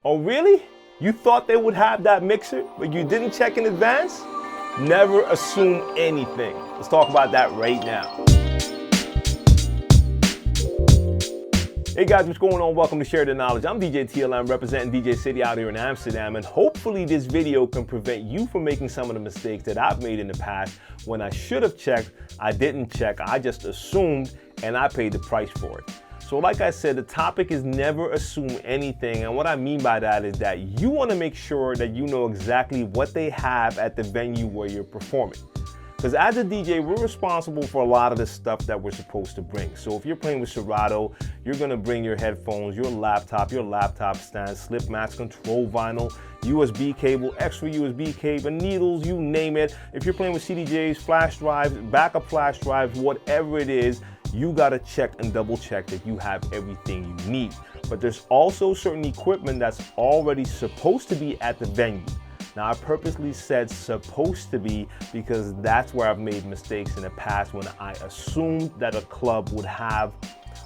Oh really? You thought they would have that mixer, but you didn't check in advance? Never assume anything. Let's talk about that right now. Hey guys, what's going on? Welcome to Share the Knowledge. I'm DJ TLM representing DJ City out here in Amsterdam, and hopefully this video can prevent you from making some of the mistakes that I've made in the past when I should have checked, I didn't check, I just assumed, and I paid the price for it. So like I said, the topic is never assume anything, and what I mean by that is that you want to make sure that you know exactly what they have at the venue where you're performing. Because as a DJ, we're responsible for a lot of the stuff that we're supposed to bring. So if you're playing with Serato, you're gonna bring your headphones, your laptop stand, slip mats, control vinyl, USB cable, extra USB cable, needles, you name it. If you're playing with CDJs, flash drives, backup flash drives, whatever it is, you gotta check and double check that you have everything you need. But there's also certain equipment that's already supposed to be at the venue. Now, I purposely said supposed to be because that's where I've made mistakes in the past when I assumed that a club would have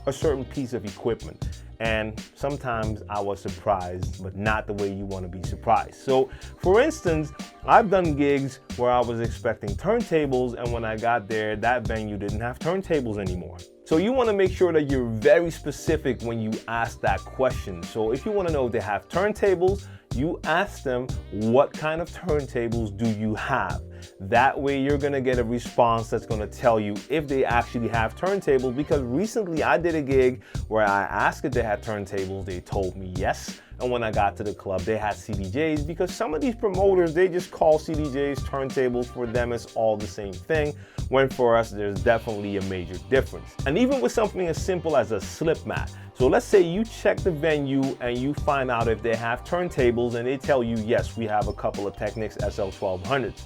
a certain piece of equipment. And sometimes I was surprised, but not the way you want to be surprised. So, for instance, I've done gigs where I was expecting turntables, and when I got there, that venue didn't have turntables anymore. So you want to make sure that you're very specific when you ask that question. So if you want to know if they have turntables, you ask them, what kind of turntables do you have? That way you're gonna get a response that's gonna tell you if they actually have turntables, because recently I did a gig where I asked if they had turntables, they told me yes. And when I got to the club, they had CDJs, because some of these promoters, they just call CDJs turntables. For them, it's all the same thing, when for us, there's definitely a major difference. And even with something as simple as a slip mat. So let's say you check the venue and you find out if they have turntables and they tell you, yes, we have a couple of Technics SL1200s.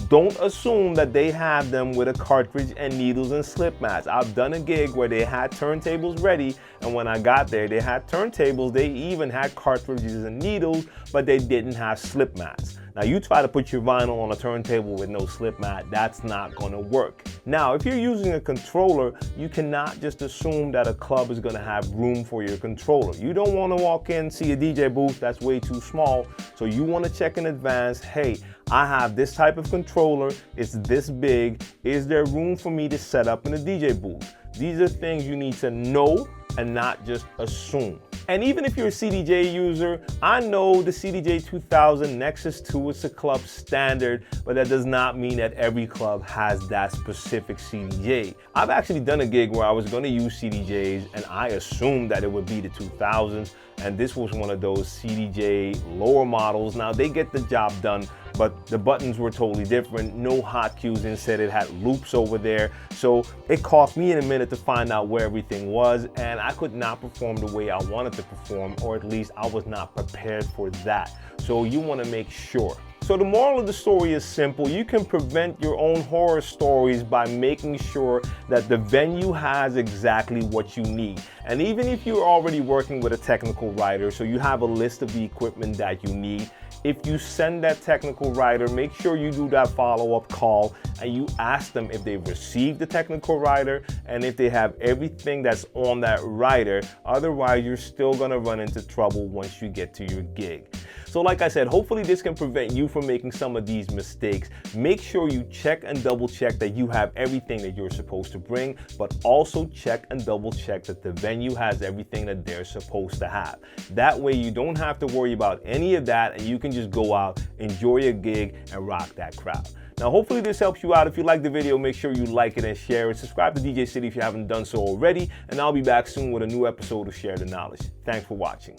Don't assume that they have them with a cartridge and needles and slip mats. I've done a gig where they had turntables ready, and when I got there, they had turntables, they even had cartridges and needles, but they didn't have slip mats. Now you try to put your vinyl on a turntable with no slip mat, that's not gonna work. Now, if you're using a controller, you cannot just assume that a club is gonna have room for your controller. You don't wanna walk in, see a DJ booth, that's way too small. So you wanna check in advance, hey, I have this type of controller, it's this big, is there room for me to set up in a DJ booth? These are things you need to know and not just assume. And even if you're a CDJ user, I know the CDJ 2000 Nexus 2 is a club standard, but that does not mean that every club has that specific CDJ. I've actually done a gig where I was gonna use CDJs and I assumed that it would be the 2000s, and this was one of those CDJ lower models. Now they get the job done, but the buttons were totally different. No hot cues, instead it had loops over there. So it cost me in a minute to find out where everything was, and I could not perform the way I wanted to perform, or at least I was not prepared for that. So you want to make sure. So the moral of the story is simple. You can prevent your own horror stories by making sure that the venue has exactly what you need. And even if you're already working with a technical writer, so you have a list of the equipment that you need, if you send that technical writer, make sure you do that follow-up call and you ask them if they've received the technical writer and if they have everything that's on that writer. Otherwise, you're still gonna run into trouble once you get to your gig. So like I said, hopefully this can prevent you from making some of these mistakes. Make sure you check and double check that you have everything that you're supposed to bring, but also check and double check that the venue has everything that they're supposed to have. That way you don't have to worry about any of that, and you can just go out, enjoy your gig, and rock that crowd. Now, hopefully this helps you out. If you like the video, make sure you like it and share it. Subscribe to DJ City if you haven't done so already, and I'll be back soon with a new episode of Share the Knowledge. Thanks for watching.